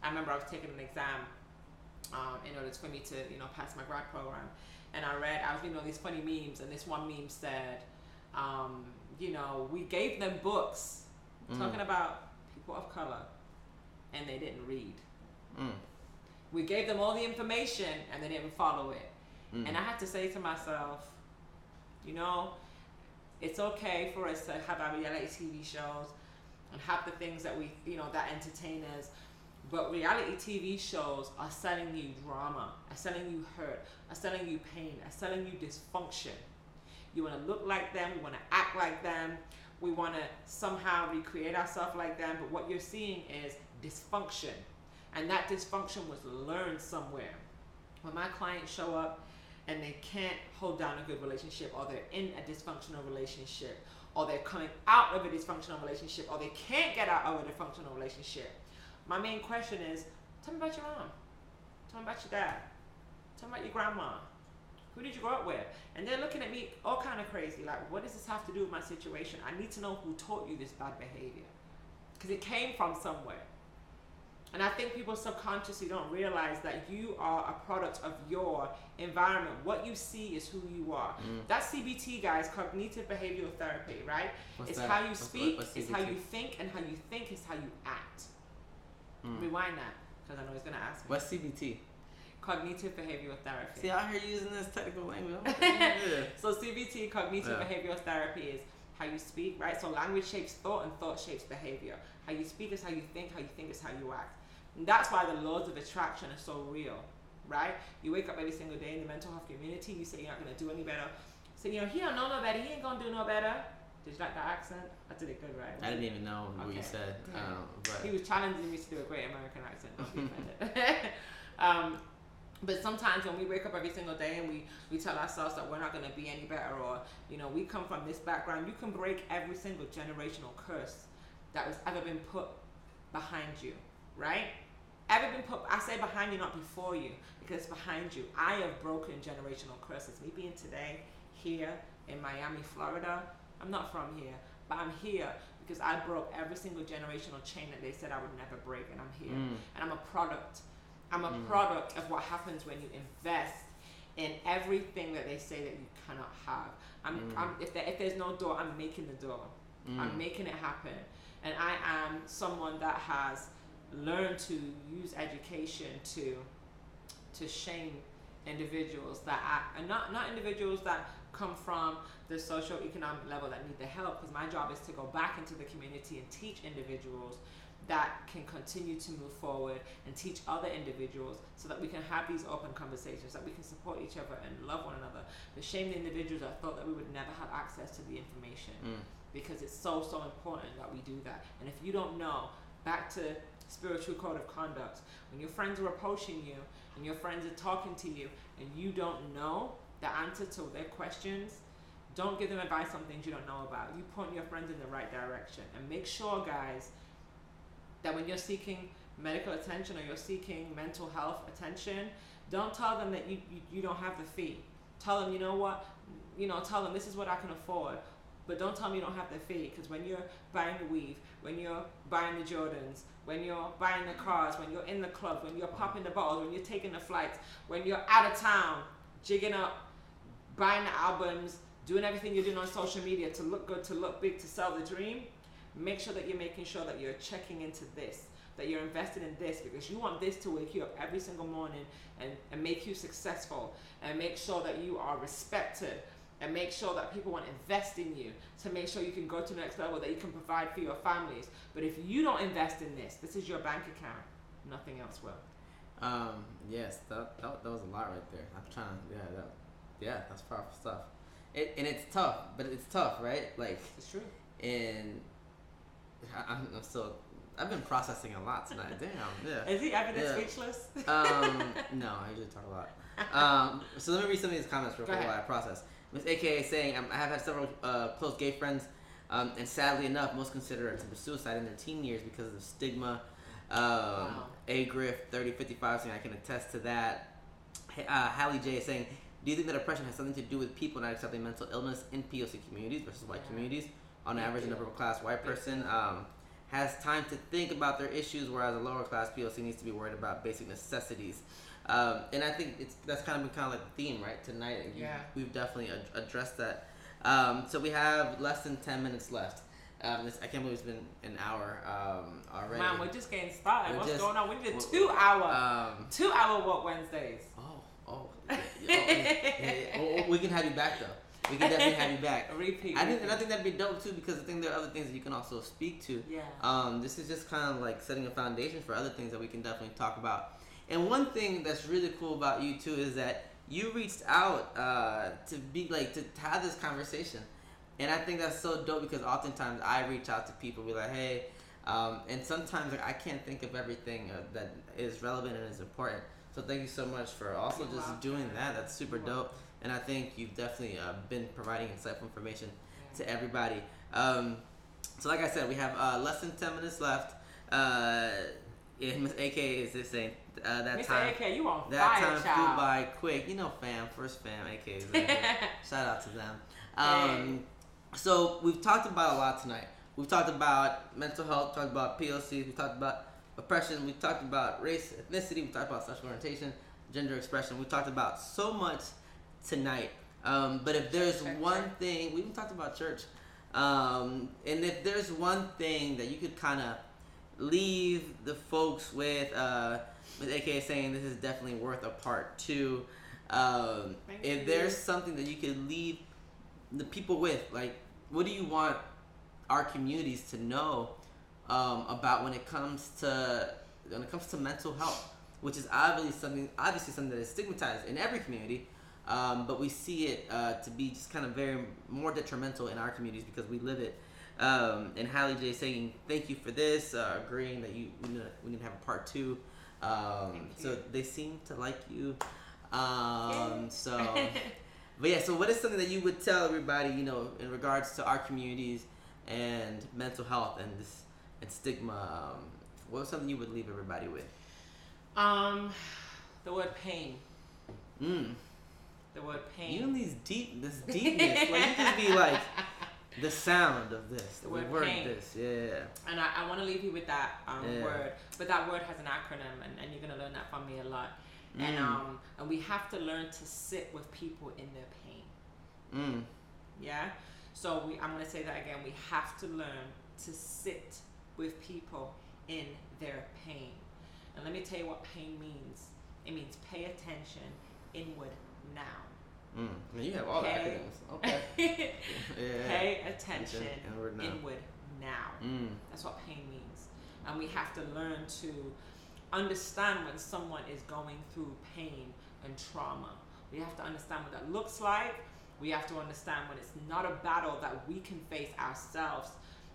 I remember I was taking an exam in order for me to, you know, pass my grad program, and I was reading all these funny memes, and this one meme said, you know, we gave them books talking about people of color, and they didn't read. We gave them all the information, and they didn't follow it. And I had to say to myself, you know, it's okay for us to have our reality TV shows and have the things that we, you know, that entertain us. But reality TV shows are selling you drama, are selling you hurt, are selling you pain, are selling you dysfunction. You want to look like them, we want to act like them, we want to somehow recreate ourselves like them, but what you're seeing is dysfunction. And that dysfunction was learned somewhere. When my clients show up and they can't hold down a good relationship, or they're in a dysfunctional relationship, or they're coming out of a dysfunctional relationship, or they can't get out of a dysfunctional relationship, my main question is, tell me about your mom. Tell me about your dad. Tell me about your grandma. Who did you grow up with? And they're looking at me all kind of crazy, like, what does this have to do with my situation? I need to know who taught you this bad behavior, because it came from somewhere. And I think people subconsciously don't realize that you are a product of your environment. What you see is who you are. That's CBT, guys, cognitive behavioral therapy, right? It's how you speak, it's how you think, and how you think is how you act. Rewind that, because I know he's going to ask me. What's CBT? Cognitive behavioral therapy. See, out here using this technical language. So CBT, cognitive behavioral therapy, is how you speak, right? So language shapes thought, and thought shapes behavior. How you speak is how you think is how you act. And that's why the laws of attraction are so real, right? You wake up every single day in the mental health community, you say you're not going to do any better. So, you know, he don't know no better, he ain't going to do no better. Did you like that accent? I did it good, right? I didn't even know what you said. But he was challenging me to do a great American accent. Don't be offended. But sometimes when we wake up every single day and we tell ourselves that we're not going to be any better, or, you know, we come from this background, you can break every single generational curse that has ever been put behind you, right? Ever been put, I say behind you, not before you, because it's behind you. I have broken generational curses. Me being today here in Miami, Florida, I'm not from here, but I'm here because I broke every single generational chain that they said I would never break, and I'm here. And I'm a product. I'm a product of what happens when you invest in everything that they say that you cannot have. If there's no door, I'm making the door. I'm making it happen. And I am someone that has learned to use education to shame individuals that act, and not individuals that come from the socio-economic level that need the help, because my job is to go back into the community and teach individuals that can continue to move forward, and teach other individuals so that we can have these open conversations, that we can support each other and love one another. But shame the individuals that thought that we would never have access to the information, because it's so important that we do that. And if you don't know, back to spiritual code of conduct, when your friends are approaching you and your friends are talking to you and you don't know the answer to their questions, don't give them advice on things you don't know about. You point your friends in the right direction, and make sure, guys, that when you're seeking medical attention or you're seeking mental health attention, don't tell them that you don't have the fee. Tell them, you know what, tell them this is what I can afford, but don't tell me you don't have the fee, because when you're buying the weave, when you're buying the Jordans, when you're buying the cars, when you're in the clubs, when you're popping the bottles, when you're taking the flights, when you're out of town, jigging up, buying the albums, doing everything you're doing on social media to look good, to look big, to sell the dream, make sure that you're making sure that you're checking into this, that you're invested in this, because you want this to wake you up every single morning and make you successful, and make sure that you are respected and make sure that people want to invest in you to make sure you can go to the next level, that you can provide for your families. But if you don't invest in this is your bank account. Nothing else will. Yes, that was a lot right there. I'm trying to, that's powerful stuff. And it's tough, but it's tough, right? Like, it's true. And I've been processing a lot tonight. Damn, yeah. Is he ever speechless? No, I usually talk a lot. So let me read some of these comments real quick while I process. Miss AKA saying, I have had several close gay friends, and sadly enough, most consider attempted suicide in their teen years because of the stigma. A Griff 3055 saying, I can attest to that. Hallie J saying, do you think that oppression has something to do with people not accepting mental illness in POC communities versus white communities? On average, an upper class white person has time to think about their issues, whereas a lower class POC needs to be worried about basic necessities. And I think that's kind of been like the theme, right, tonight. We've definitely addressed that. So we have less than 10 minutes left. I can't believe it's been an hour already. Man, we're just getting started. What's going on? We did a 2 hour Woke Wednesdays. We can have you back though. We can definitely have you back. Repeat. I think that'd be dope too, because I think there are other things that you can also speak to. Yeah. This is just kind of like setting a foundation for other things that we can definitely talk about. And one thing that's really cool about you too is that you reached out to have this conversation. And I think that's so dope, because oftentimes I reach out to people, be like, hey, and sometimes I can't think of everything that is relevant and is important. So thank you so much for also just doing that. That's super dope. And I think you've definitely been providing insightful information to everybody. So like I said, we have less than 10 minutes left. Miss AK is just saying that Mr. time. AK, you on that fire, time child. flew by quick. You know, first fam, AK is there. Shout out to them. So we've talked about a lot tonight. We've talked about mental health, talked about POC, we talked about oppression, we talked about race, ethnicity, we talked about sexual orientation, gender expression. We talked about so much tonight. But if there's one thing, we even talked about church. And if there's one thing that you could kind of leave the folks with AKA saying this is definitely worth a part 2. If there's something that you could leave the people with, like, what do you want our communities to know about when it comes to mental health, which is obviously something that is stigmatized in every community, but we see it to be just kind of very more detrimental in our communities because we live it. And Hallie J saying thank you for this, agreeing that we need to have a part 2. So they seem to like you. But yeah, so what is something that you would tell everybody, in regards to our communities and mental health and stigma? What was something you would leave everybody with? The word pain. The word pain. You and this deepness, like you just be like the sound of this, the word pain. This, yeah. And I want to leave you with that word, but that word has an acronym, and you're gonna learn that from me a lot. And we have to learn to sit with people in their pain. Yeah. So I'm gonna say that again. We have to learn to sit with people in their pain. And let me tell you what pain means. It means pay attention inward now. You have all the acronyms. Okay. Pay attention inward now. That's what pain means. And we have to learn to understand when someone is going through pain and trauma. We have to understand what that looks like. We have to understand when it's not a battle that we can face ourselves,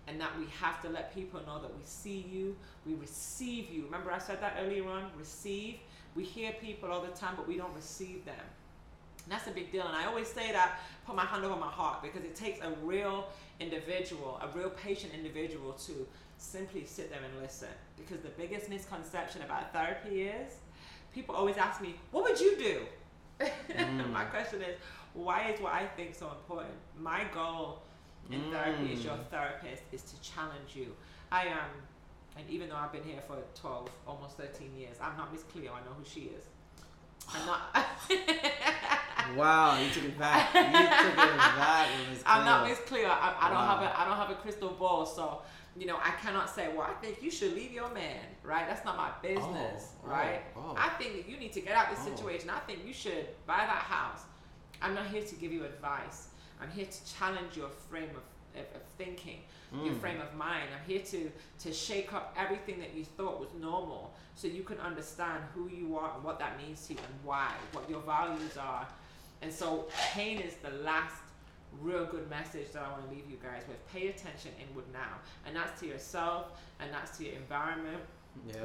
and that we have to let people know that we see you, we receive you. Remember I said that earlier on, receive. We hear people all the time, but we don't receive them. And that's a big deal. And I always say that, put my hand over my heart, because it takes a real individual, a real patient individual to simply sit there and listen. Because the biggest misconception about therapy is, people always ask me, what would you do? My question is, why is what I think so important? My goal in therapy as your therapist is to challenge you. I am, and even though I've been here for 12, almost 13 years, I'm not Miss Cleo, I know who she is. I'm not. Wow, you took it back. Miss Cleo. I'm not Miss Cleo. I don't have a crystal ball, so I cannot say, well, I think you should leave your man, right? That's not my business, right? I think that you need to get out of this situation. I think you should buy that house. I'm not here to give you advice. I'm here to challenge your frame of thinking, your frame of mind. I'm here to shake up everything that you thought was normal so you can understand who you are and what that means to you and why, what your values are. And so pain is the last real good message that I want to leave you guys with. Pay attention inward now. And that's to yourself, and that's to your environment,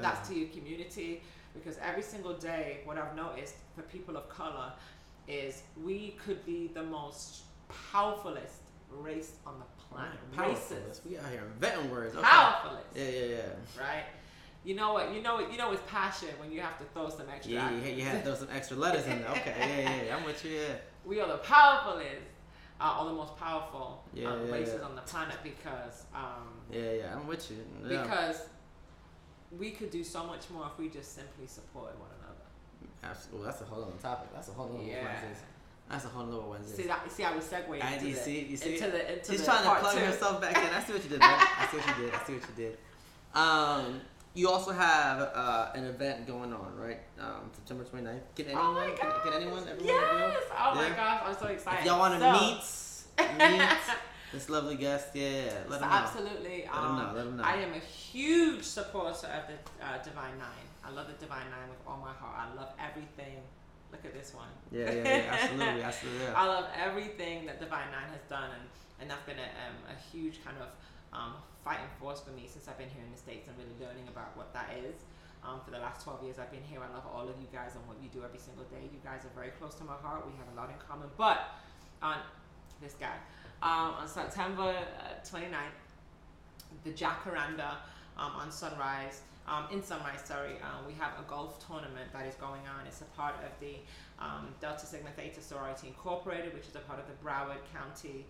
that's to your community. Because every single day, what I've noticed for people of color is we could be the most powerfulest race on the planet. Racist. We out here inventing words. Okay. Powerfulest. Yeah. Right? You know it's passion when you have to throw some extra. Yeah, you had to throw some extra letters in there. Okay, yeah. I'm with you, yeah. We are the powerfulest, or the most powerful races on the planet because... I'm with you. Yeah. Because we could do so much more if we just simply supported one another. Absolutely. That's a whole other topic. That's a whole other Wednesdays. That's a whole other Wednesday. See how we segue into She's trying to plug herself back in. I see what you did, man. I see what you did. You also have an event going on, right? September 29th. Can anyone? Everyone? Yes! Oh my gosh, I'm so excited. If y'all want to meet this lovely guest, let them know. Absolutely. Let them know. I am a huge supporter of the Divine Nine. I love the Divine Nine with all my heart. I love everything. Look at this one. Yeah, absolutely. I love everything that Divine Nine has done, and that's been a huge kind of fighting force for me since I've been here in the States and really learning about what that is. For the last 12 years I've been here. I love all of you guys and what you do every single day. You guys are very close to my heart. We have a lot in common. But on this guy, on September 29th, the Jacaranda on Sunrise, in Sunrise, we have a golf tournament that is going on. It's a part of the Delta Sigma Theta Sorority Incorporated, which is a part of the Broward County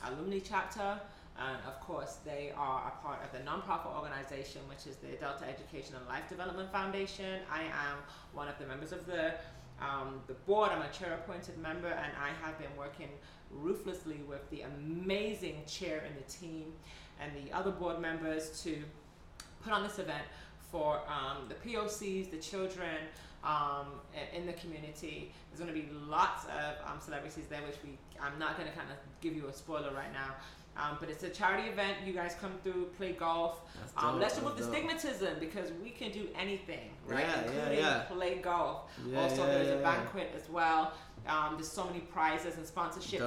alumni chapter. And of course, they are a part of the nonprofit organization, which is the Delta Education and Life Development Foundation. I am one of the members of the board. I'm a chair-appointed member, and I have been working ruthlessly with the amazing chair and the team and the other board members to put on this event for the POCs, the children in the community. There's going to be lots of celebrities there, which I'm not going to kind of give you a spoiler right now. But it's a charity event. You guys come through, play golf. Let's remove the stigmatism because we can do anything, right? Including play golf. There's a banquet as well. There's so many prizes and sponsorship.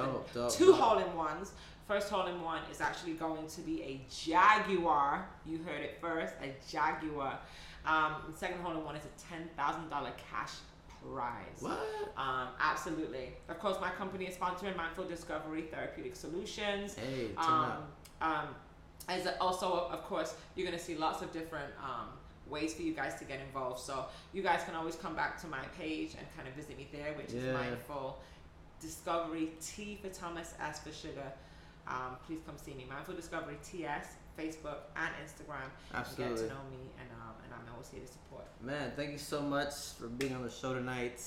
Two hole-in-ones. First hole-in-one is actually going to be a Jaguar. You heard it first, a Jaguar. The second hole-in-one is a $10,000 cash prize. What? Absolutely. Of course, my company is sponsoring Mindful Discovery Therapeutic Solutions. Hey, as also, of course, you're going to see lots of different ways for you guys to get involved. So you guys can always come back to my page and kind of visit me there, which is Mindful Discovery, T for Thomas, S for Sugar. Please come see me. Mindful Discovery TS, Facebook and Instagram. Absolutely. Get to know me, and I'm always here to support. Man, thank you so much for being on the show tonight.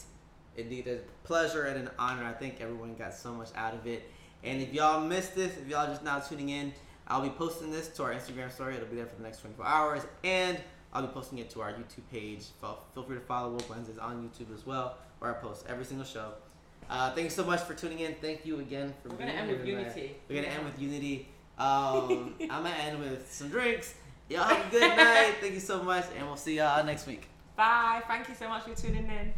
Indeed, a pleasure and an honor. I think everyone got so much out of it. And if y'all missed this, if y'all just now tuning in, I'll be posting this to our Instagram story. It'll be there for the next 24 hours. And I'll be posting it to our YouTube page. Feel free to follow Woke Wednesdays on YouTube as well, where I post every single show. Thank you so much for tuning in. Thank you again for being here. We're going to end with unity. I'm going to end with some drinks. Y'all have a good night. Thank you so much, and we'll see y'all next week. Bye. Thank you so much for tuning in.